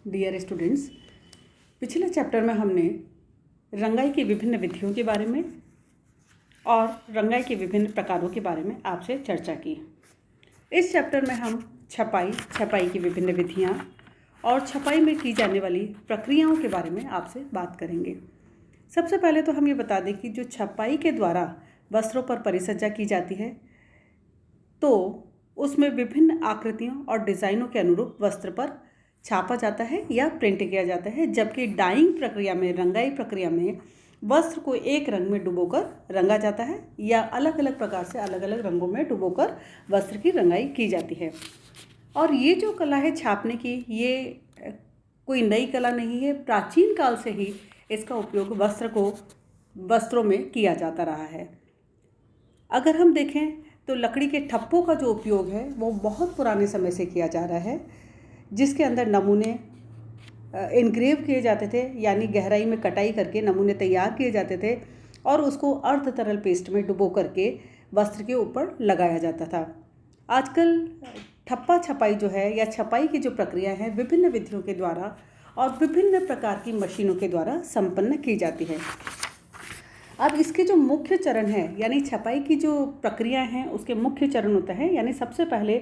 Dear students, पिछले chapter में हमने रंगाई की विभिन्न विधियों के बारे में और रंगाई के विभिन्न प्रकारों के बारे में आपसे चर्चा की। इस चैप्टर में हम छपाई की विभिन्न विधियाँ और छपाई में की जाने वाली प्रक्रियाओं के बारे में आपसे बात करेंगे। सबसे पहले तो हम ये बता दें कि जो छपाई के द्वारा वस्त्रों पर परिसज्जा की जाती है तो उसमें विभिन्न आकृतियों और डिज़ाइनों के अनुरूप वस्त्र पर छापा जाता है या प्रिंट किया जाता है, जबकि डाइंग प्रक्रिया में, रंगाई प्रक्रिया में वस्त्र को एक रंग में डुबोकर रंगा जाता है या अलग अलग प्रकार से अलग अलग रंगों में डुबोकर वस्त्र की रंगाई की जाती है। और ये जो कला है छापने की, ये कोई नई कला नहीं है। प्राचीन काल से ही इसका उपयोग वस्त्रों में किया जाता रहा है। अगर हम देखें तो लकड़ी के ठप्पों का जो उपयोग है वो बहुत पुराने समय से किया जा रहा है, जिसके अंदर नमूने इनग्रेव किए जाते थे, यानी गहराई में कटाई करके नमूने तैयार किए जाते थे और उसको अर्ध तरल पेस्ट में डुबो करके वस्त्र के ऊपर लगाया जाता था। आजकल ठप्पा छपाई जो है या छपाई की जो प्रक्रिया है विभिन्न विधियों के द्वारा और विभिन्न प्रकार की मशीनों के द्वारा संपन्न की जाती है। अब इसके जो मुख्य चरण है, यानी छपाई की जो प्रक्रिया है उसके मुख्य चरण होता है, यानी सबसे पहले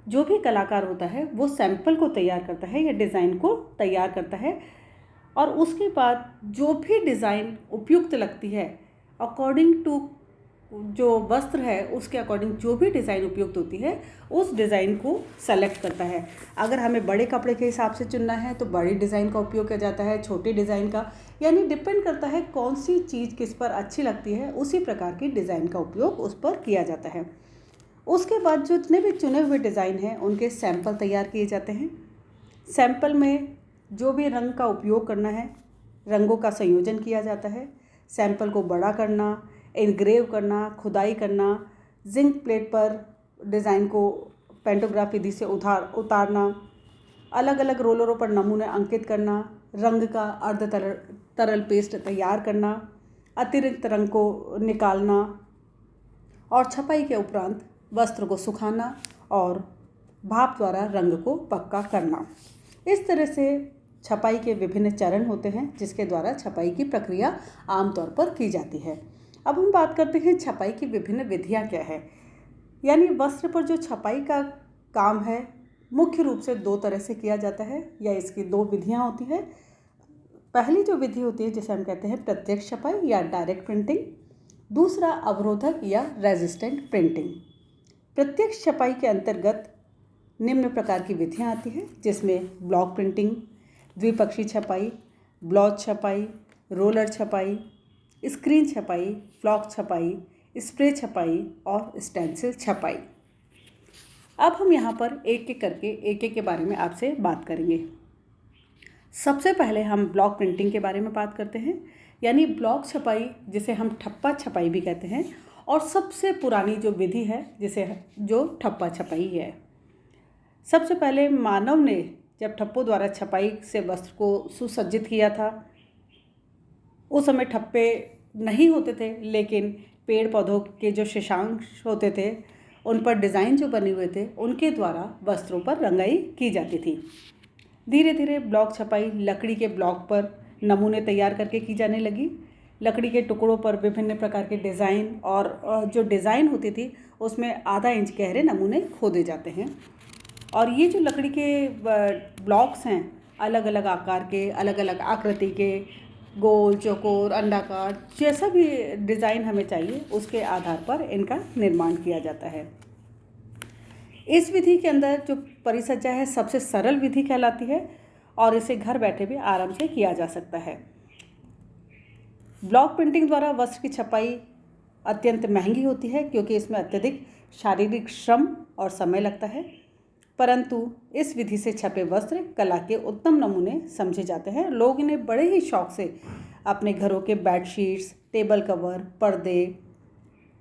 जो भी कलाकार होता है वो सैंपल को तैयार करता है या डिज़ाइन को तैयार करता है और उसके बाद जो भी डिज़ाइन उपयुक्त लगती है अकॉर्डिंग टू जो वस्त्र है उसके अकॉर्डिंग जो भी डिज़ाइन उपयुक्त होती है उस डिज़ाइन को सेलेक्ट करता है। अगर हमें बड़े कपड़े के हिसाब से चुनना है तो बड़ी डिज़ाइन का उपयोग किया जाता है, छोटे डिज़ाइन का, यानी डिपेंड करता है कौन सी चीज़ किस पर अच्छी लगती है, उसी प्रकार की डिज़ाइन का उपयोग उस पर किया जाता है। उसके बाद जो जितने भी चुने हुए डिज़ाइन हैं उनके सैंपल तैयार किए जाते हैं। सैंपल में जो भी रंग का उपयोग करना है रंगों का संयोजन किया जाता है। सैंपल को बड़ा करना, इनग्रेव करना, खुदाई करना, जिंक प्लेट पर डिज़ाइन को पेंटोग्राफ विधि से उतारना, अलग अलग रोलरों पर नमूने अंकित करना, रंग का अर्ध तरल पेस्ट तैयार करना, अतिरिक्त रंग को निकालना और छपाई के उपरांत वस्त्र को सुखाना और भाप द्वारा रंग को पक्का करना। इस तरह से छपाई के विभिन्न चरण होते हैं जिसके द्वारा छपाई की प्रक्रिया आमतौर पर की जाती है। अब हम बात करते हैं छपाई की विभिन्न विधियां क्या है। यानी वस्त्र पर जो छपाई का काम है मुख्य रूप से दो तरह से किया जाता है या इसकी दो विधियां होती है। पहली जो विधि होती है जिसे हम कहते हैं प्रत्यक्ष छपाई या डायरेक्ट प्रिंटिंग, दूसरा अवरोधक या रेजिस्टेंट प्रिंटिंग। प्रत्यक्ष छपाई के अंतर्गत निम्न प्रकार की विधियां आती हैं, जिसमें ब्लॉक प्रिंटिंग, द्विपक्षी छपाई, ब्लॉच छपाई, रोलर छपाई, स्क्रीन छपाई, फ्लॉक छपाई, स्प्रे छपाई और स्टेंसिल छपाई। अब हम यहाँ पर एक एक करके एक के बारे में आपसे बात करेंगे। सबसे पहले हम ब्लॉक प्रिंटिंग के बारे में बात करते हैं, यानी ब्लॉक छपाई जिसे हम ठप्पा छपाई भी कहते हैं और सबसे पुरानी जो विधि है जो ठप्पा छपाई है। सबसे पहले मानव ने जब ठप्पों द्वारा छपाई से वस्त्र को सुसज्जित किया था, उस समय ठप्पे नहीं होते थे, लेकिन पेड़ पौधों के जो शीर्षांश होते थे उन पर डिज़ाइन जो बने हुए थे उनके द्वारा वस्त्रों पर रंगाई की जाती थी। धीरे धीरे ब्लॉक छपाई लकड़ी के ब्लॉक पर नमूने तैयार करके की जाने लगी। लकड़ी के टुकड़ों पर विभिन्न प्रकार के डिज़ाइन और जो डिज़ाइन होती थी उसमें आधा इंच गहरे नमूने खोदे जाते हैं और ये जो लकड़ी के ब्लॉक्स हैं अलग अलग आकार के, अलग अलग आकृति के, गोल, चौकोर, अंडाकार, जैसा भी डिज़ाइन हमें चाहिए उसके आधार पर इनका निर्माण किया जाता है। इस विधि के अंदर जो परिसज्जा है सबसे सरल विधि कहलाती है और इसे घर बैठे भी आराम से किया जा सकता है। ब्लॉक प्रिंटिंग द्वारा वस्त्र की छपाई अत्यंत महंगी होती है क्योंकि इसमें अत्यधिक शारीरिक श्रम और समय लगता है, परंतु इस विधि से छपे वस्त्र कला के उत्तम नमूने समझे जाते हैं। लोग इन्हें बड़े ही शौक से अपने घरों के बेडशीट्स, टेबल कवर, पर्दे,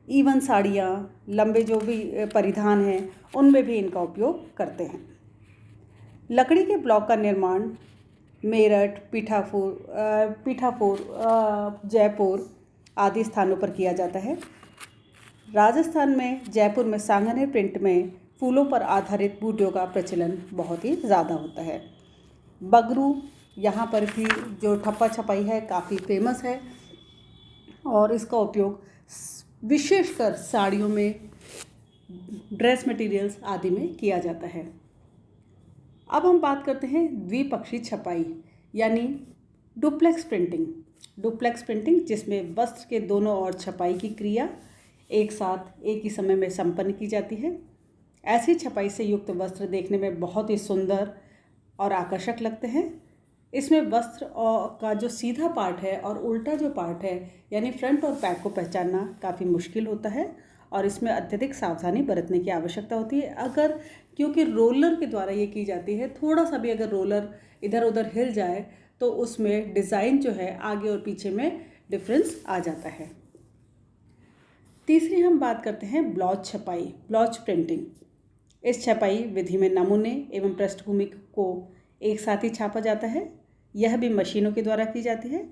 इवन साड़ियाँ, लंबे जो भी परिधान हैं उनमें भी इनका उपयोग करते हैं। लकड़ी के ब्लॉक का निर्माण मेरठ, पीठापुर, जयपुर आदि स्थानों पर किया जाता है। राजस्थान में जयपुर में सांगनेर प्रिंट में फूलों पर आधारित बूटियों का प्रचलन बहुत ही ज़्यादा होता है। बगरू, यहाँ पर भी जो ठप्पा छपाई है काफ़ी फेमस है और इसका उपयोग विशेषकर साड़ियों में, ड्रेस मटेरियल्स आदि में किया जाता है। अब हम बात करते हैं द्विपक्षीय छपाई यानी डुप्लेक्स प्रिंटिंग। डुप्लेक्स प्रिंटिंग जिसमें वस्त्र के दोनों ओर छपाई की क्रिया एक साथ एक ही समय में संपन्न की जाती है। ऐसी छपाई से युक्त वस्त्र देखने में बहुत ही सुंदर और आकर्षक लगते हैं। इसमें वस्त्र का जो सीधा पार्ट है और उल्टा जो पार्ट है यानी फ्रंट और बैक को पहचानना काफ़ी मुश्किल होता है और इसमें अत्यधिक सावधानी बरतने की आवश्यकता होती है। क्योंकि रोलर के द्वारा ये की जाती है, थोड़ा सा भी अगर रोलर इधर उधर हिल जाए तो उसमें डिज़ाइन जो है आगे और पीछे में डिफरेंस आ जाता है। तीसरी हम बात करते हैं ब्लॉच छपाई, ब्लॉच प्रिंटिंग। इस छपाई विधि में नमूने एवं पृष्ठभूमि को एक साथ ही छापा जाता है। यह भी मशीनों के द्वारा की जाती है।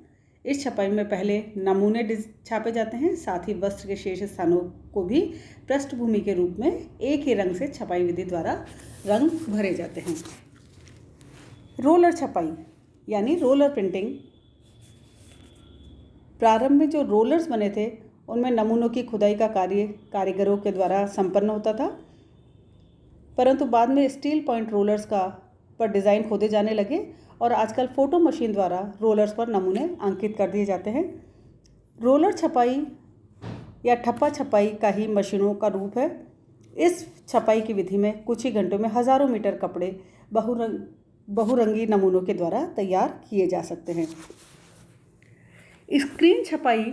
इस छपाई में पहले नमूने छापे जाते हैं, साथ ही वस्त्र के शेष स्थानों को भी पृष्ठभूमि के रूप में एक ही रंग से छपाई विधि द्वारा रंग भरे जाते हैं। रोलर छपाई यानी रोलर प्रिंटिंग। प्रारंभ में जो रोलर्स बने थे उनमें नमूनों की खुदाई का कार्य कारीगरों के द्वारा संपन्न होता था, परंतु बाद में स्टील पॉइंट रोलर्स पर डिज़ाइन खोदे जाने लगे और आजकल फ़ोटो मशीन द्वारा रोलर्स पर नमूने अंकित कर दिए जाते हैं। रोलर छपाई या ठप्पा छपाई का ही मशीनों का रूप है। इस छपाई की विधि में कुछ ही घंटों में हज़ारों मीटर कपड़े बहुरंगी नमूनों के द्वारा तैयार किए जा सकते हैं। स्क्रीन छपाई,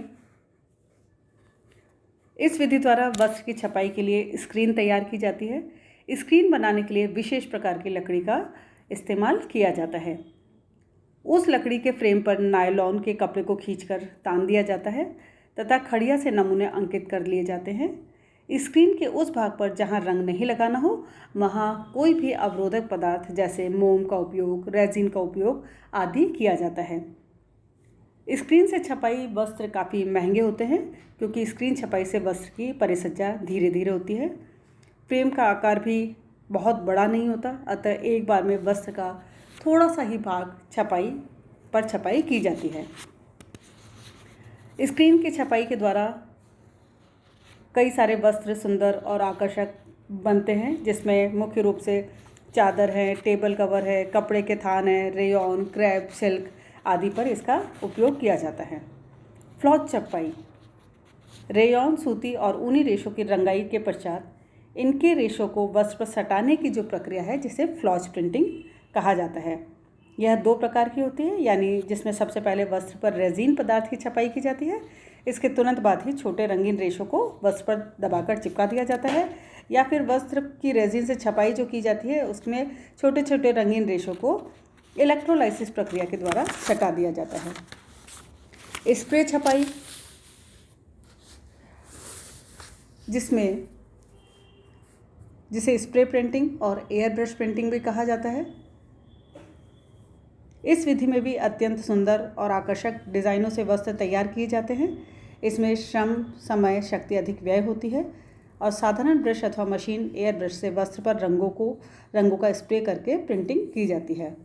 इस विधि द्वारा वस्त्र की छपाई के लिए स्क्रीन तैयार की जाती है। स्क्रीन बनाने के लिए विशेष प्रकार की लकड़ी का इस्तेमाल किया जाता है। उस लकड़ी के फ्रेम पर नायलॉन के कपड़े को खींचकर तान दिया जाता है तथा खड़िया से नमूने अंकित कर लिए जाते हैं। स्क्रीन के उस भाग पर जहां रंग नहीं लगाना हो वहां कोई भी अवरोधक पदार्थ जैसे मोम का उपयोग, रेजिन का उपयोग आदि किया जाता है। स्क्रीन से छपाई वस्त्र काफ़ी महंगे होते हैं क्योंकि स्क्रीन छपाई से वस्त्र की परिसज्जा धीरे धीरे होती है। फ्रेम का आकार भी बहुत बड़ा नहीं होता, अतः एक बार में वस्त्र का थोड़ा सा ही भाग छपाई की जाती है। स्क्रीन की छपाई के द्वारा कई सारे वस्त्र सुंदर और आकर्षक बनते हैं, जिसमें मुख्य रूप से चादर है, टेबल कवर है, कपड़े के थान है, रेयॉन, क्रेप, सिल्क आदि पर इसका उपयोग किया जाता है। फ्लॉच छपाई, रेयॉन, सूती और ऊनी रेशों की रंगाई के पश्चात इनके रेशों को वस्त्र पर सटाने की जो प्रक्रिया है जिसे फ्लॉच प्रिंटिंग कहा जाता है। यह दो प्रकार की होती है, यानी जिसमें सबसे पहले वस्त्र पर रेजिन पदार्थ की छपाई की जाती है, इसके तुरंत बाद ही छोटे रंगीन रेशों को वस्त्र पर दबाकर चिपका दिया जाता है, या फिर वस्त्र की रेजिन से छपाई जो की जाती है उसमें छोटे छोटे रंगीन रेशों को इलेक्ट्रोलाइसिस प्रक्रिया के द्वारा सटा दिया जाता है। स्प्रे छपाई, जिसे स्प्रे प्रिंटिंग और एयर ब्रश प्रिंटिंग भी कहा जाता है। इस विधि में भी अत्यंत सुंदर और आकर्षक डिज़ाइनों से वस्त्र तैयार किए जाते हैं। इसमें श्रम, समय, शक्ति अधिक व्यय होती है और साधारण ब्रश अथवा मशीन एयर ब्रश से वस्त्र पर रंगों का स्प्रे करके प्रिंटिंग की जाती है।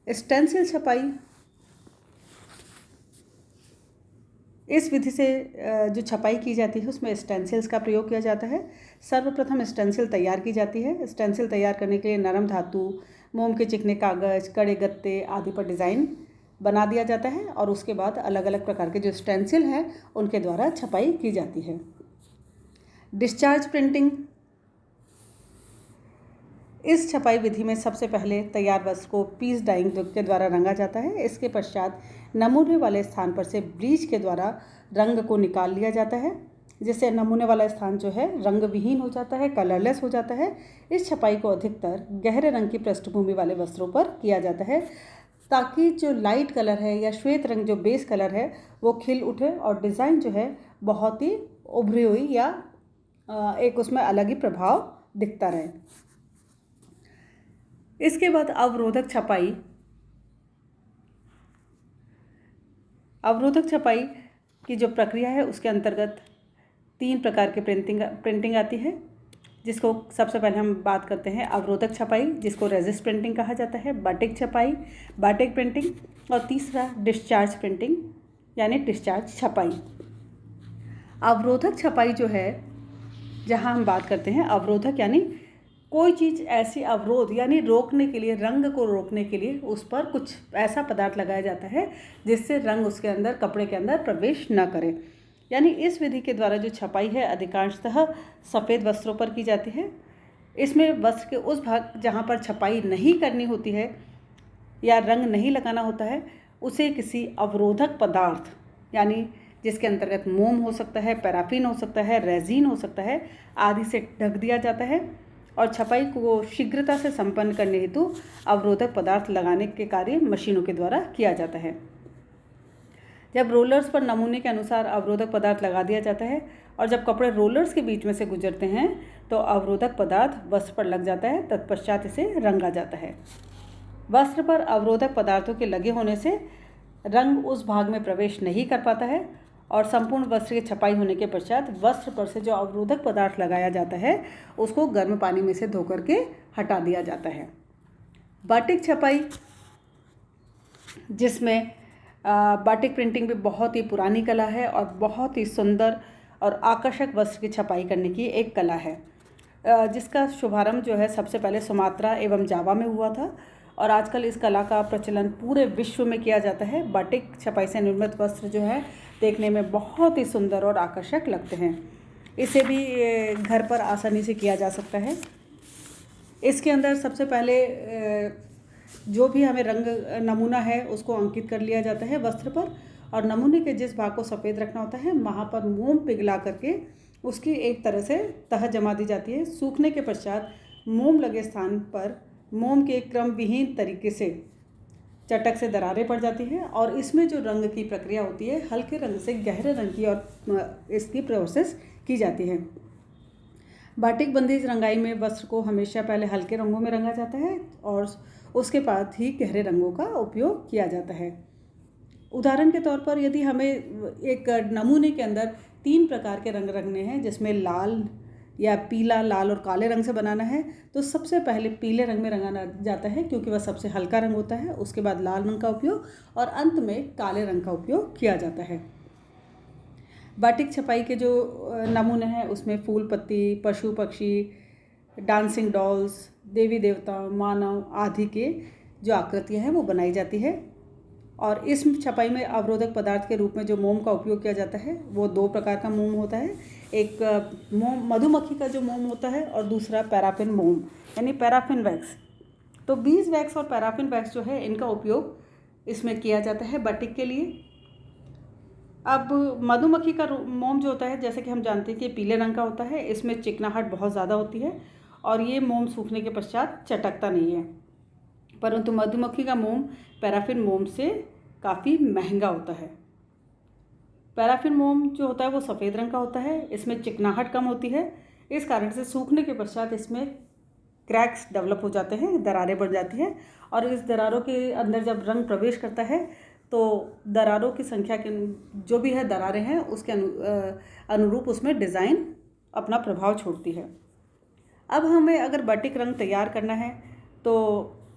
स्टेंसिल छपाई, इस विधि से जो छपाई की जाती है उसमें स्टेंसिल्स का प्रयोग किया जाता है। सर्वप्रथम स्टेंसिल तैयार की जाती है। स्टेंसिल तैयार करने के लिए नरम धातु, मोम के चिकने कागज़, कड़े गत्ते आदि पर डिज़ाइन बना दिया जाता है और उसके बाद अलग अलग प्रकार के जो स्टेंसिल हैं उनके द्वारा छपाई की जाती है। डिस्चार्ज प्रिंटिंग, इस छपाई विधि में सबसे पहले तैयार वस्त्र को पीस डाइंग के द्वारा रंगा जाता है। इसके पश्चात नमूने वाले स्थान पर से ब्लीच के द्वारा रंग को निकाल लिया जाता है, जिससे नमूने वाला स्थान जो है रंग विहीन हो जाता है, कलरलेस हो जाता है। इस छपाई को अधिकतर गहरे रंग की पृष्ठभूमि वाले वस्त्रों पर किया जाता है ताकि जो लाइट कलर है या श्वेत रंग जो बेस कलर है वो खिल उठे और डिज़ाइन जो है बहुत ही उभरी हुई या एक उसमें अलग ही प्रभाव दिखता रहे। इसके बाद अवरोधक छपाई की जो प्रक्रिया है उसके अंतर्गत 3 प्रकार की प्रिंटिंग आती है। जिसको सबसे पहले हम बात करते हैं अवरोधक छपाई, जिसको रेजिस्ट प्रिंटिंग कहा जाता है, बाटिक छपाई, बाटिक प्रिंटिंग, और तीसरा डिस्चार्ज प्रिंटिंग यानी डिस्चार्ज छपाई। अवरोधक छपाई जो है, जहाँ हम बात करते हैं अवरोधक यानी कोई चीज़ ऐसी अवरोध यानी रोकने के लिए, रंग को रोकने के लिए उस पर कुछ ऐसा पदार्थ लगाया जाता है जिससे रंग उसके अंदर, कपड़े के अंदर प्रवेश न करे। यानी इस विधि के द्वारा जो छपाई है अधिकांशतः सफ़ेद वस्त्रों पर की जाती है। इसमें वस्त्र के उस भाग जहाँ पर छपाई नहीं करनी होती है या रंग नहीं लगाना होता है, उसे किसी अवरोधक पदार्थ यानी जिसके अंतर्गत मोम हो सकता है, पैराफिन हो सकता है, रेजिन हो सकता है आदि से ढक दिया जाता है और छपाई को शीघ्रता से संपन्न करने हेतु अवरोधक पदार्थ लगाने के कार्य मशीनों के द्वारा किया जाता है। जब रोलर्स पर नमूने के अनुसार अवरोधक पदार्थ लगा दिया जाता है और जब कपड़े रोलर्स के बीच में से गुजरते हैं तो अवरोधक पदार्थ वस्त्र पर लग जाता है, तत्पश्चात इसे रंगा जाता है। वस्त्र पर अवरोधक पदार्थों के लगे होने से रंग उस भाग में प्रवेश नहीं कर पाता है और संपूर्ण वस्त्र की छपाई होने के पश्चात वस्त्र पर से जो अवरोधक पदार्थ लगाया जाता है उसको गर्म पानी में से धो करके हटा दिया जाता है। बाटिक छपाई, जिसमें बाटिक प्रिंटिंग भी बहुत ही पुरानी कला है और बहुत ही सुंदर और आकर्षक वस्त्र की छपाई करने की एक कला है, जिसका शुभारंभ जो है सबसे पहले सुमात्रा एवं जावा में हुआ था और आजकल इस कला का प्रचलन पूरे विश्व में किया जाता है। बाटिक छपाई से निर्मित वस्त्र जो है देखने में बहुत ही सुंदर और आकर्षक लगते हैं। इसे भी घर पर आसानी से किया जा सकता है। इसके अंदर सबसे पहले जो भी हमें रंग नमूना है उसको अंकित कर लिया जाता है वस्त्र पर और नमूने के जिस भाग को सफ़ेद रखना होता है वहाँ पर मोम पिघला करके उसकी एक तरह से तह जमा दी जाती है। सूखने के पश्चात मोम लगे स्थान पर मोम के क्रम विहीन तरीके से चटक से दरारें पड़ जाती हैं और इसमें जो रंग की प्रक्रिया होती है हल्के रंग से गहरे रंग की और इसकी प्रोसेस की जाती है। बाटिक बंधेज रंगाई में वस्त्र को हमेशा पहले हल्के रंगों में रंगा जाता है और उसके बाद ही गहरे रंगों का उपयोग किया जाता है। उदाहरण के तौर पर यदि हमें एक नमूने के अंदर 3 प्रकार के रंग रंगने हैं, जिसमें लाल या पीला, लाल और काले रंग से बनाना है, तो सबसे पहले पीले रंग में रंगाना जाता है क्योंकि वह सबसे हल्का रंग होता है। उसके बाद लाल रंग का उपयोग और अंत में काले रंग का उपयोग किया जाता है। बाटिक छपाई के जो नमूने हैं उसमें फूल पत्ती, पशु पक्षी, डांसिंग डॉल्स, देवी देवता, मानव आदि के जो आकृतियाँ हैं वो बनाई जाती है। और इस छपाई में अवरोधक पदार्थ के रूप में जो मोम का उपयोग किया जाता है वो 2 प्रकार का मोम होता है। एक मोम मधुमक्खी का जो मोम होता है और दूसरा पैराफिन मोम यानी पैराफिन वैक्स। तो बीज वैक्स और पैराफिन वैक्स जो है इनका उपयोग इसमें किया जाता है बाटिक के लिए। अब मधुमक्खी का मोम जो होता है, जैसे कि हम जानते हैं कि पीले रंग का होता है, इसमें चिकनाहट बहुत ज़्यादा होती है और ये मोम सूखने के पश्चात चटकता नहीं है, परंतु मधुमक्खी का मोम पैराफिन मोम से काफ़ी महंगा होता है। पैराफिन मोम जो होता है वो सफ़ेद रंग का होता है, इसमें चिकनाहट कम होती है, इस कारण से सूखने के पश्चात इसमें क्रैक्स डेवलप हो जाते हैं, दरारें बढ़ जाती हैं और इस दरारों के अंदर जब रंग प्रवेश करता है तो दरारों की संख्या के जो भी है दरारें हैं उसके अनुरूप उसमें डिज़ाइन अपना प्रभाव छोड़ती है। अब हमें अगर बाटिक रंग तैयार करना है तो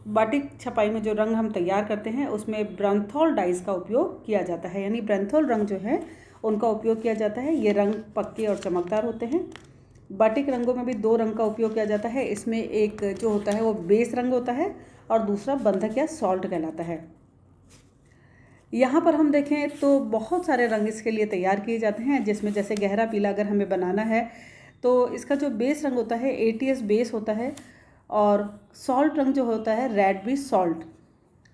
बाटिक छपाई में जो रंग हम तैयार करते हैं उसमें ब्रैंथोल डाइज का उपयोग किया जाता है, यानी ब्रैंथोल रंग जो है उनका उपयोग किया जाता है। ये रंग पक्के और चमकदार होते हैं। बाटिक रंगों में भी 2 रंग का उपयोग किया जाता है। इसमें एक जो होता है वो बेस रंग होता है और दूसरा बंधक या सॉल्ट कहलाता है। यहाँ पर हम देखें तो बहुत सारे रंग इसके लिए तैयार किए जाते हैं, जिसमें जैसे गहरा पीला अगर हमें बनाना है तो इसका जो बेस रंग होता है ATS बेस होता है और सॉल्ट रंग जो होता है रेड बी सॉल्ट,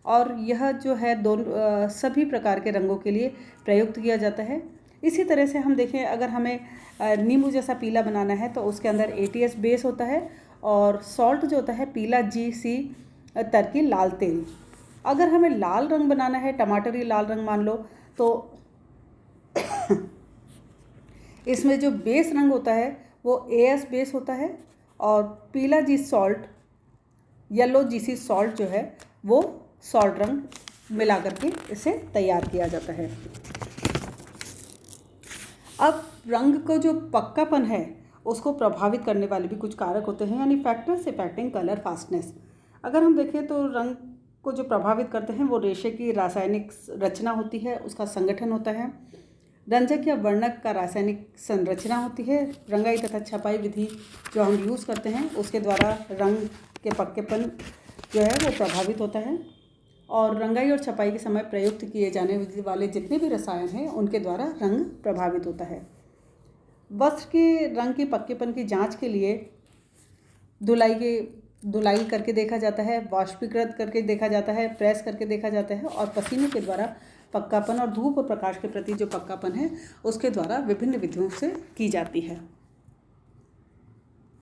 और यह जो है दोनों सभी प्रकार के रंगों के लिए प्रयुक्त किया जाता है। इसी तरह से हम देखें अगर हमें नींबू जैसा पीला बनाना है तो उसके अंदर ATS बेस होता है और सॉल्ट जो होता है पीला GC तरकी लाल तेल। अगर हमें लाल रंग बनाना है, टमाटरी लाल रंग मान लो, तो इसमें जो बेस रंग होता है वो AS बेस होता है और पीला G salt, yellow GC salt जो है वो सॉल्ट रंग मिला करके इसे तैयार किया जाता है। अब रंग को जो पक्कापन है उसको प्रभावित करने वाले भी कुछ कारक होते हैं, यानी फैक्टर्स इफेक्टिंग कलर फास्टनेस। अगर हम देखें तो रंग को जो प्रभावित करते हैं वो रेशे की रासायनिक रचना होती है, उसका संगठन होता है। रंजक या वर्णक का रासायनिक संरचना होती है। रंगाई तथा छपाई विधि जो हम यूज़ करते हैं उसके द्वारा रंग के पक्केपन जो है वो प्रभावित होता है। और रंगाई और छपाई के समय प्रयुक्त किए जाने वाले जितने भी रसायन हैं उनके द्वारा रंग प्रभावित होता है। वस्त्र के रंग के पक्केपन की जांच के लिए धुलाई करके देखा जाता है, वाष्पीकृत करके देखा जाता है, प्रेस करके देखा जाता है और पसीने के द्वारा पक्कापन और धूप और प्रकाश के प्रति जो पक्कापन है उसके द्वारा विभिन्न विधियों से की जाती है।